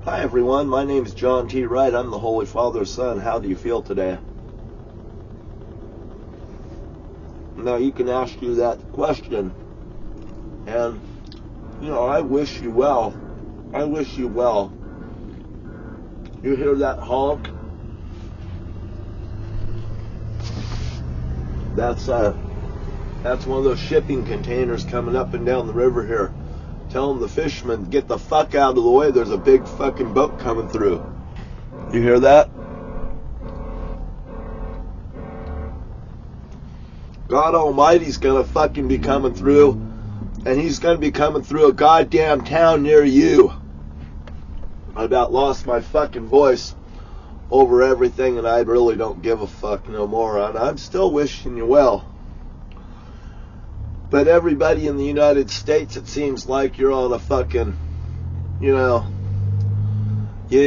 Hi everyone, my name is John T. Wright. I'm the Holy Father's son. How do you feel today? Now you can ask you that question, and I wish you well. I wish you well. You hear that honk? That's one of those shipping containers coming up and down the river here. Telling the fishermen, get the fuck out of the way, there's a big fucking boat coming through. You hear that? God Almighty's gonna fucking be coming through, and he's gonna be coming through a goddamn town near you. I about lost my fucking voice over everything, and I really don't give a fuck no more. And I'm still wishing you well. But everybody in the United States, it seems like you're on a fucking, he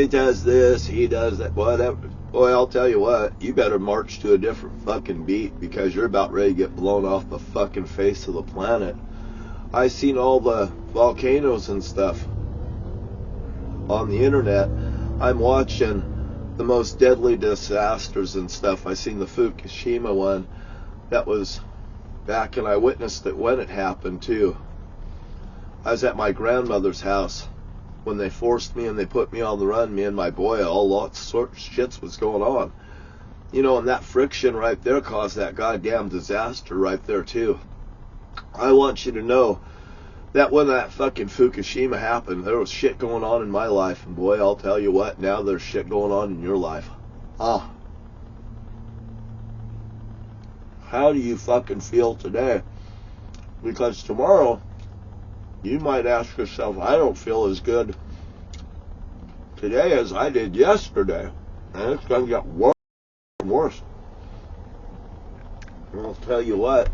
does this, he does that, whatever. Boy, I'll tell you what, you better march to a different fucking beat, because you're about ready to get blown off the fucking face of the planet. I seen all the volcanoes and stuff on the internet. I'm watching the most deadly disasters and stuff. I seen the Fukushima one. That was back, and I witnessed it when it happened too. I was at my grandmother's house when they forced me and they put me on the run, me and my boy. All lots of shits was going on. And that friction right there caused that goddamn disaster right there too. I want you to know that when that fucking Fukushima happened, there was shit going on in my life, and boy, I'll tell you what, now there's shit going on in your life. How do you fucking feel today? Because tomorrow, you might ask yourself, I don't feel as good today as I did yesterday. And it's going to get worse and worse. And I'll tell you what,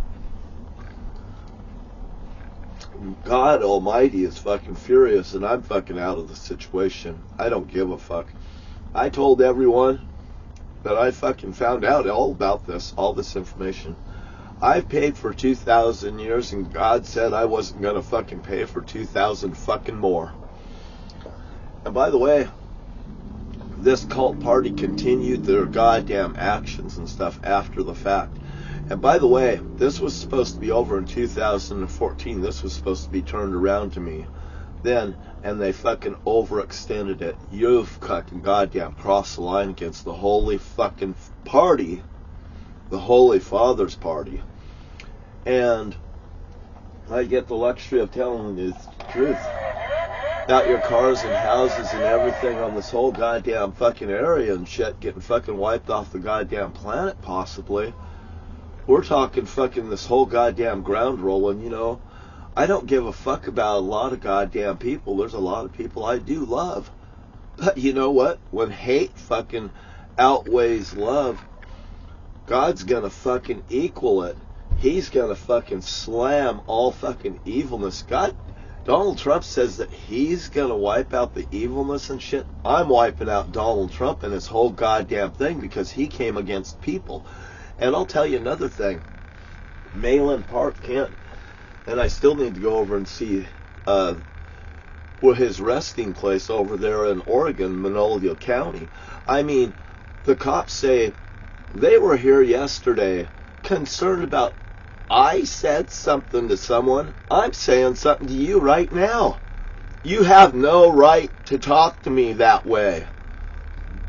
God Almighty is fucking furious, and I'm fucking out of the situation. I don't give a fuck. I told everyone that I fucking found out all about this, all this information. I've paid for 2,000 years, and God said I wasn't gonna fucking pay for 2,000 fucking more. And by the way, this cult party continued their goddamn actions and stuff after the fact. And by the way, this was supposed to be over in 2014. This was supposed to be turned around to me then, and they fucking overextended it. You've fucking goddamn crossed the line against the holy fucking party, the Holy Father's party. And I get the luxury of telling you the truth about your cars and houses and everything on this whole goddamn fucking area and shit getting fucking wiped off the goddamn planet, possibly. We're talking fucking this whole goddamn ground rolling, I don't give a fuck about a lot of goddamn people. There's a lot of people I do love. But you know what? When hate fucking outweighs love, God's gonna fucking equal it. He's gonna fucking slam all fucking evilness. Donald Trump says that he's gonna wipe out the evilness and shit. I'm wiping out Donald Trump and his whole goddamn thing because he came against people. And I'll tell you another thing. Malin Park can't, and I still need to go over and see his resting place over there in Oregon, Monongalia County. I mean, the cops say they were here yesterday concerned about, I said something to someone. I'm saying something to you right now. You have no right to talk to me that way.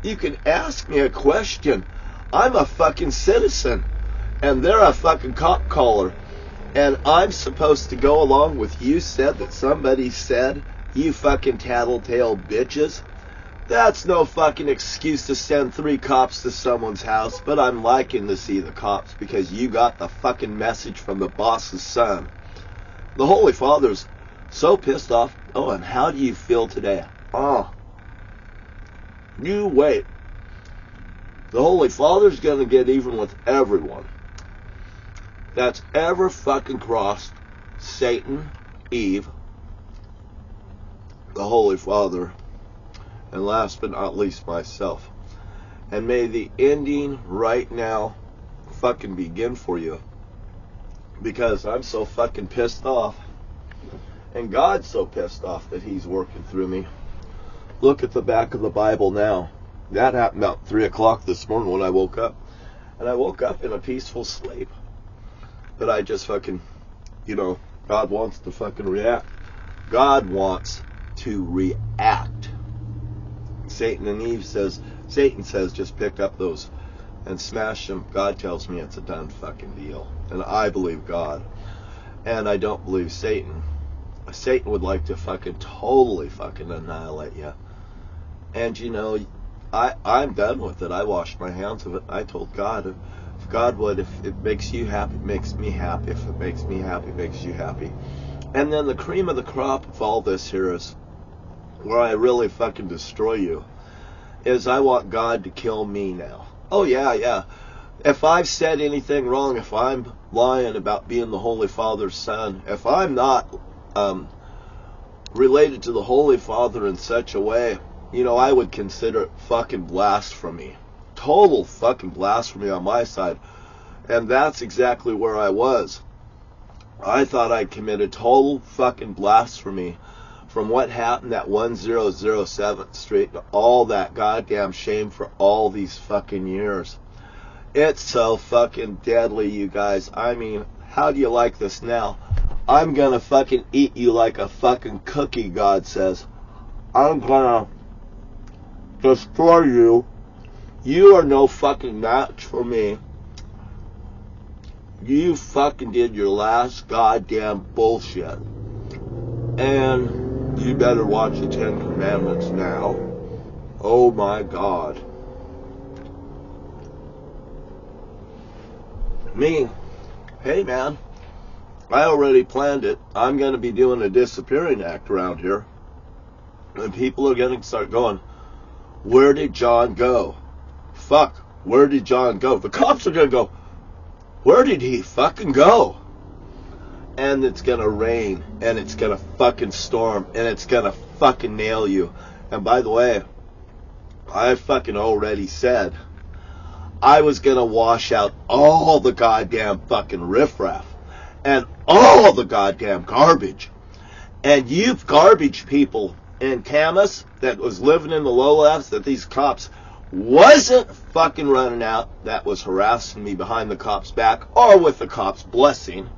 You can ask me a question. I'm a fucking citizen, and they're a fucking cop caller, and I'm supposed to go along with you said that somebody said, you fucking tattletale bitches. That's no fucking excuse to send 3 cops to someone's house, but I'm liking to see the cops because you got the fucking message from the boss's son. The Holy Father's so pissed off. Oh, and how do you feel today? You wait. The Holy Father's gonna get even with everyone that's ever fucking crossed Satan, Eve, the Holy Father, and last but not least myself. And may the ending right now fucking begin for you, because I'm so fucking pissed off, and God's so pissed off that he's working through me. Look at the back of the Bible now. That happened about 3 o'clock this morning when I woke up. And I woke up in a peaceful sleep. But I just fucking, God wants to fucking react. God wants to react. Satan says, just pick up those and smash them. God tells me it's a done fucking deal. And I believe God. And I don't believe Satan. Satan would like to fucking totally fucking annihilate you. And I'm done with it. I washed my hands of it. I told God, if God would, if it makes you happy, it makes me happy. If it makes me happy, it makes you happy. And then the cream of the crop of all this here is where I really fucking destroy you, is I want God to kill me now. Oh, yeah. If I've said anything wrong, if I'm lying about being the Holy Father's son, if I'm not related to the Holy Father in such a way, I would consider it fucking blasphemy. Total fucking blasphemy on my side. And that's exactly where I was. I thought I'd committed total fucking blasphemy from what happened at 1007th Street and all that goddamn shame for all these fucking years. It's so fucking deadly, you guys. I mean, how do you like this now? I'm gonna fucking eat you like a fucking cookie, God says. I'm gonna destroy you. You are no fucking match for me. You fucking did your last goddamn bullshit. And you better watch the 10 Commandments now. Oh my God. Me, hey man, I already planned it. I'm going to be doing a disappearing act around here. And people are going to start going, where did John go? Fuck, where did John go? The cops are going to go, where did he fucking go? And it's going to rain, and it's going to fucking storm, and it's going to fucking nail you. And by the way, I fucking already said I was going to wash out all the goddamn fucking riffraff and all the goddamn garbage. And you garbage people in Camas that was living in the lowlands that these cops wasn't fucking running out, that was harassing me behind the cops' back or with the cops' blessing.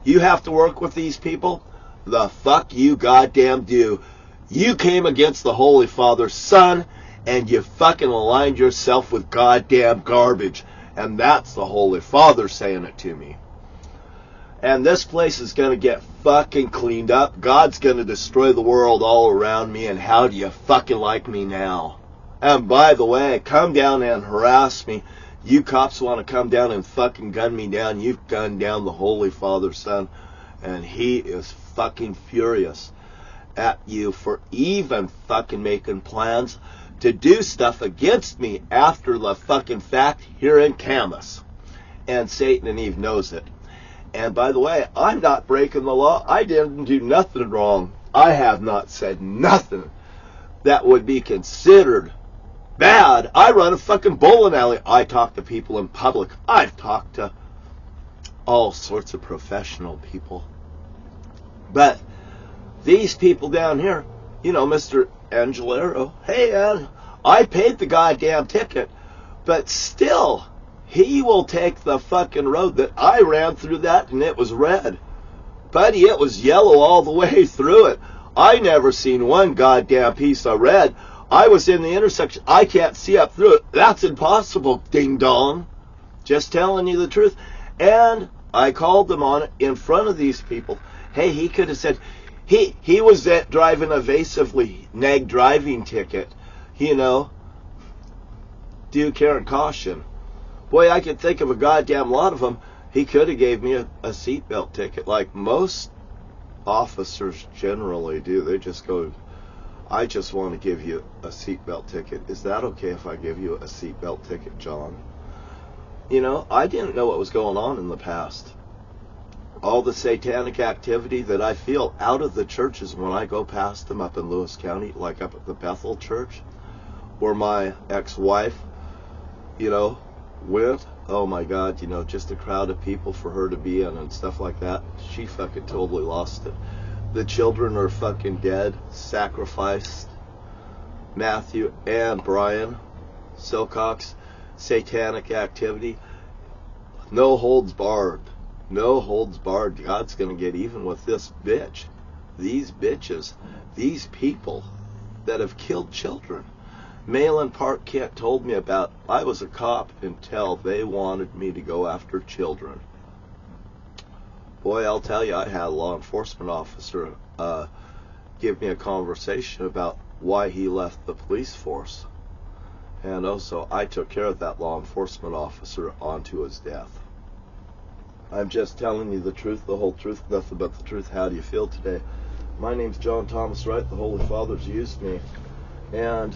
You have to work with these people? The fuck you goddamn do. You came against the Holy Father's son and you fucking aligned yourself with goddamn garbage. And that's the Holy Father saying it to me. And this place is going to get fucking cleaned up. God's going to destroy the world all around me. And how do you fucking like me now? And by the way, come down and harass me. You cops want to come down and fucking gun me down. You've gunned down the Holy Father's son. And he is fucking furious at you for even fucking making plans to do stuff against me after the fucking fact here in Camas. And Satan and Eve knows it. And by the way, I'm not breaking the law. I didn't do nothing wrong. I have not said nothing that would be considered bad. I run a fucking bowling alley. I talk to people in public. I've talked to all sorts of professional people. But these people down here, Mr. Angelero, hey man, I paid the goddamn ticket, but still, he will take the fucking road that I ran through that and it was red. Buddy, it was yellow all the way through it. I never seen one goddamn piece of red. I was in the intersection. I can't see up through it. That's impossible, ding dong. Just telling you the truth. And I called them on it in front of these people. Hey, he could have said, he was driving evasively, neg driving ticket. Due care and caution. Boy, I could think of a goddamn lot of them. He could have gave me a seatbelt ticket like most officers generally do. They just go, I just want to give you a seatbelt ticket. Is that okay if I give you a seatbelt ticket, John? I didn't know what was going on in the past. All the satanic activity that I feel out of the churches when I go past them up in Lewis County, like up at the Bethel Church, where my ex-wife, went. Oh my God, just a crowd of people for her to be in and stuff like that. She fucking totally lost it. The children are fucking dead, sacrificed. Matthew and Brian Silcock's satanic activity. No holds barred. No holds barred. God's going to get even with this bitch. These bitches. These people that have killed children. Malin Park Kent told me about, I was a cop until they wanted me to go after children. Boy, I'll tell you, I had a law enforcement officer give me a conversation about why he left the police force. And also, I took care of that law enforcement officer onto his death. I'm just telling you the truth, the whole truth, nothing but the truth. How do you feel today? My name's John Thomas Wright. The Holy Father's used me. And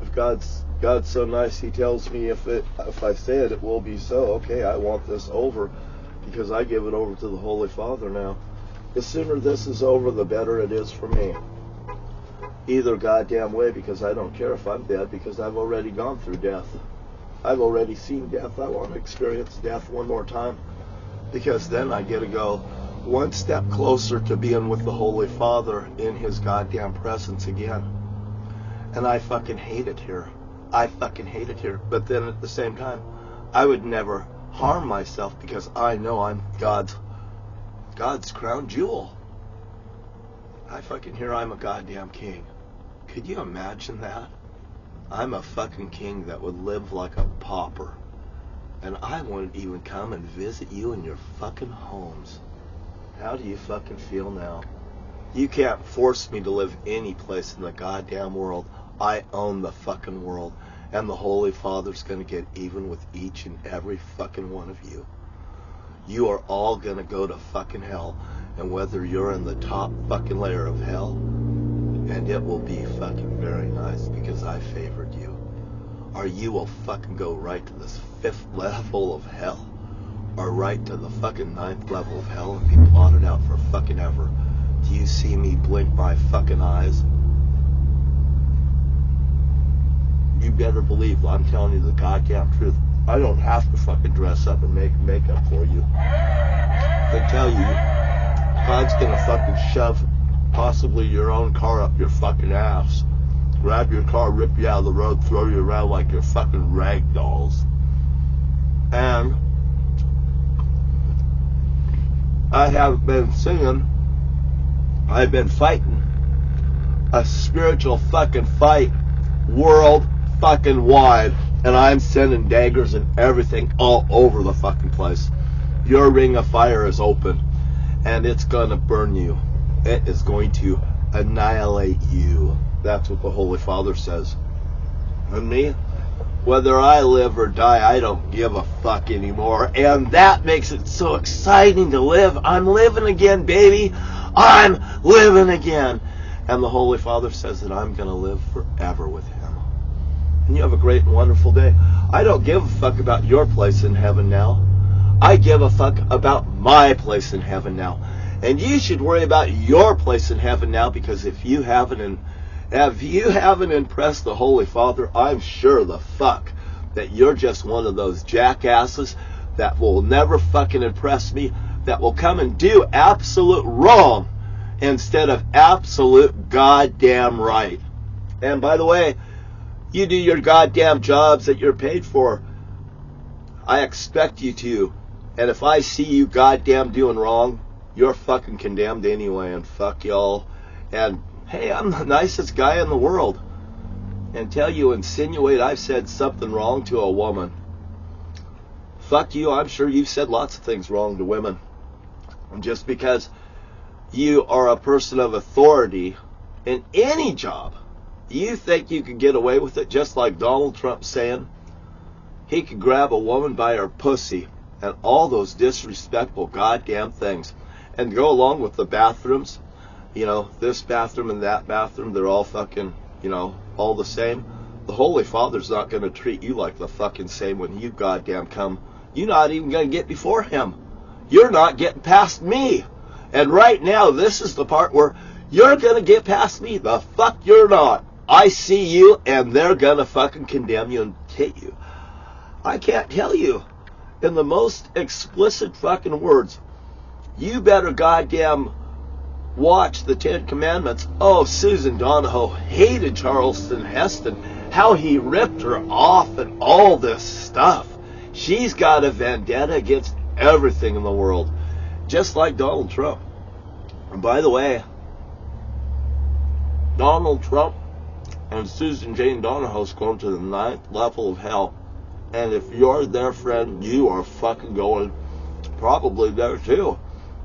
if God's so nice, he tells me if I say it, it will be so. Okay, I want this over because I give it over to the Holy Father now. The sooner this is over, the better it is for me. Either goddamn way, because I don't care if I'm dead, because I've already gone through death. I've already seen death. I want to experience death one more time, because then I get to go one step closer to being with the Holy Father in his goddamn presence again. And I fucking hate it here. I fucking hate it here. But then at the same time, I would never harm myself because I know I'm God's crown jewel. I fucking hear I'm a goddamn king. Could you imagine that? I'm a fucking king that would live like a pauper. And I wouldn't even come and visit you in your fucking homes. How do you fucking feel now? You can't force me to live any place in the goddamn world. I own the fucking world. And the Holy Father's gonna get even with each and every fucking one of you. You are all gonna go to fucking hell. And whether you're in the top fucking layer of hell, and it will be fucking very nice because I favored you, or you will fucking go right to this 5th level of hell, or right to the fucking 9th level of hell and be blotted out for fucking ever. Do you see me blink my fucking eyes? You better believe I'm telling you the goddamn truth. I don't have to fucking dress up and make makeup for you. I tell you, God's gonna fucking shove possibly your own car up your fucking ass. Grab your car, rip you out of the road, throw you around like you're fucking rag dolls. And I have been singing, I've been fighting a spiritual fucking fight world fucking wide, and I'm sending daggers and everything all over the fucking place. Your ring of fire is open, and it's gonna burn you. It is going to annihilate you. That's what the Holy Father says. And me, whether I live or die, I don't give a fuck anymore. And that makes it so exciting to live. I'm living again, baby. I'm living again. And the Holy Father says that I'm going to live forever with him. And you have a great and wonderful day. I don't give a fuck about your place in heaven now. I give a fuck about my place in heaven now. And you should worry about your place in heaven now, because if you haven't impressed the Holy Father, I'm sure the fuck that you're just one of those jackasses that will never fucking impress me, that will come and do absolute wrong instead of absolute goddamn right. And by the way, you do your goddamn jobs that you're paid for. I expect you to. And if I see you goddamn doing wrong, you're fucking condemned anyway, and fuck y'all. And hey, I'm the nicest guy in the world. Until you insinuate I've said something wrong to a woman. Fuck you, I'm sure you've said lots of things wrong to women. And just because you are a person of authority in any job, you think you can get away with it, just like Donald Trump saying he could grab a woman by her pussy and all those disrespectful goddamn things, and go along with the bathrooms, you know, this bathroom and that bathroom, they're all fucking, you know, all the same. The Holy Father's not going to treat you like the fucking same when you goddamn come. You're not even going to get before him. You're not getting past me. And right now, this is the part where you're going to get past me. The fuck you're not. I see you, and they're going to fucking condemn you and hit you. I can't tell you in the most explicit fucking words. You better goddamn watch the Ten Commandments. Oh, Susan Donahoe hated Charleston Heston, how he ripped her off and all this stuff. She's got a vendetta against everything in the world, just like Donald Trump. And by the way, Donald Trump and Susan Jane Donahoe's going to the 9th level of hell. And if you're their friend, you are fucking going probably there too.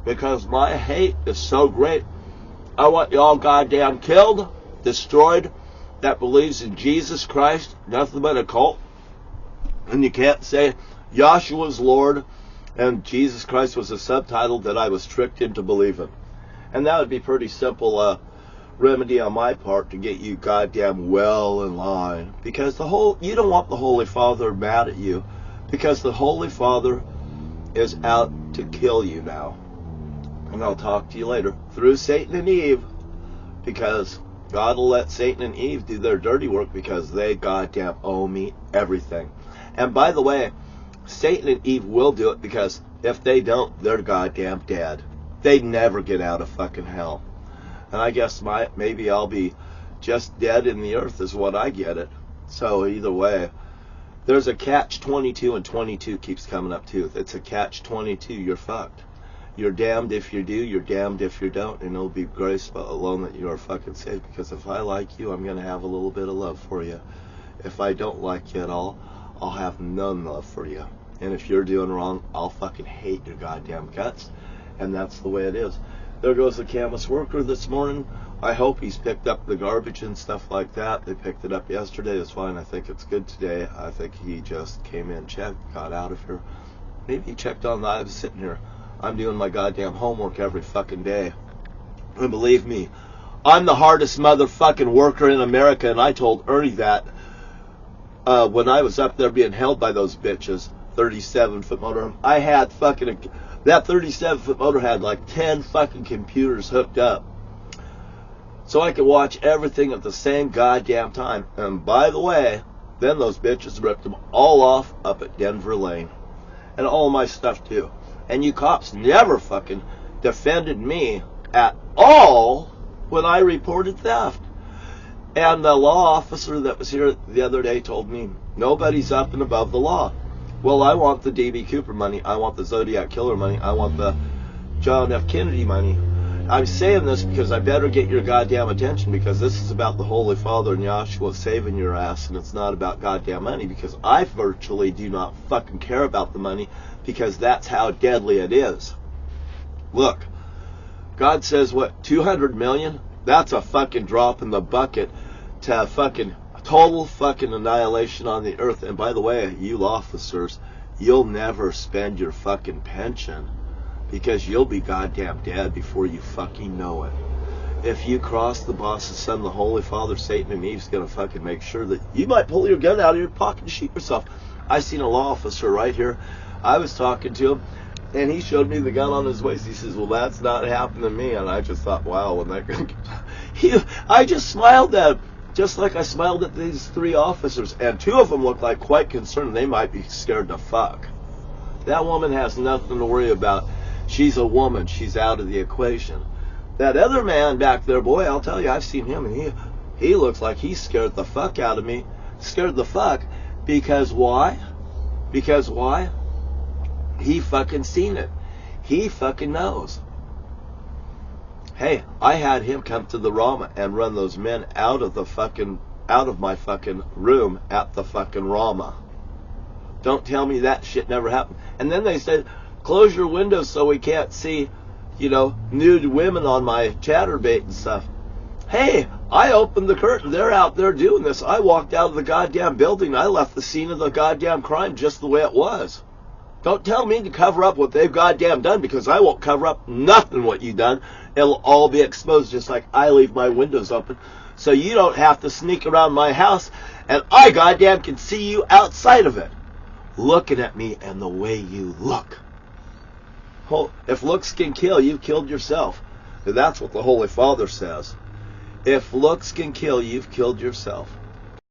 Because my hate is so great. I want you all goddamn killed, destroyed, that believes in Jesus Christ, nothing but a cult. And you can't say Yahshua's Lord and Jesus Christ was a subtitle that I was tricked into believing. And that would be pretty simple remedy on my part to get you goddamn well in line. Because you don't want the Holy Father mad at you. Because the Holy Father is out to kill you now. And I'll talk to you later. Through Satan and Eve. Because God will let Satan and Eve do their dirty work because they goddamn owe me everything. And by the way, Satan and Eve will do it because if they don't, they're goddamn dead. They never get out of fucking hell. And I guess maybe I'll be just dead in the earth is what I get it. So either way, there's a catch-22 and 22 keeps coming up too. It's a catch-22, you're fucked. You're damned if you do, you're damned if you don't, and it'll be grace alone that you are fucking saved. Because if I like you, I'm going to have a little bit of love for you. If I don't like you at all, I'll have none love for you. And if you're doing wrong, I'll fucking hate your goddamn guts. And that's the way it is. There goes the Camus worker this morning. I hope he's picked up the garbage and stuff like that. They picked it up yesterday. It's fine. I think it's good today. I think he just came in, checked, got out of here. Maybe he checked on the... I was sitting here. I'm doing my goddamn homework every fucking day. And believe me, I'm the hardest motherfucking worker in America, and I told Ernie that when I was up there being held by those bitches, 37-foot motorhome. I had fucking... That 37-foot motor had like 10 fucking computers hooked up. So I could watch everything at the same goddamn time. And by the way, then those bitches ripped them all off up at Denver Lane. And all my stuff too. And you cops never fucking defended me at all when I reported theft. And the law officer that was here the other day told me, nobody's up and above the law. Well, I want the D.B. Cooper money. I want the Zodiac Killer money. I want the John F. Kennedy money. I'm saying this because I better get your goddamn attention, because this is about the Holy Father and Yahshua saving your ass, and it's not about goddamn money, because I virtually do not fucking care about the money, because that's how deadly it is. Look, God says, what, 200 million? That's a fucking drop in the bucket to fucking total fucking annihilation on the earth. And by the way, you officers, you'll never spend your fucking pension, because you'll be goddamn dead before you fucking know it. If you cross the boss's son, the Holy Father, Satan, and Eve's gonna fucking make sure that you might pull your gun out of your pocket and shoot yourself. I seen a law officer right here. I was talking to him, and he showed me the gun on his waist. He says, well, that's not happened to me. And I just thought, wow, when that gun I just smiled at him, just like I smiled at these 3 officers. And 2 of them looked like quite concerned. They might be scared to fuck. That woman has nothing to worry about. She's a woman. She's out of the equation. That other man back there, boy, I'll tell you, I've seen him, and he looks like he scared the fuck out of me. Scared the fuck. Because why? Because why? He fucking seen it. He fucking knows. Hey, I had him come to the Rama and run those men out of my fucking room at the fucking Rama. Don't tell me that shit never happened. And then they said, close your windows so we can't see, nude women on my chatterbait and stuff. Hey, I opened the curtain. They're out there doing this. I walked out of the goddamn building. I left the scene of the goddamn crime just the way it was. Don't tell me to cover up what they've goddamn done, because I won't cover up nothing what you done. It'll all be exposed, just like I leave my windows open. So you don't have to sneak around my house, and I goddamn can see you outside of it. Looking at me and the way you look. If looks can kill, you've killed yourself. That's what the Holy Father says. If looks can kill, you've killed yourself.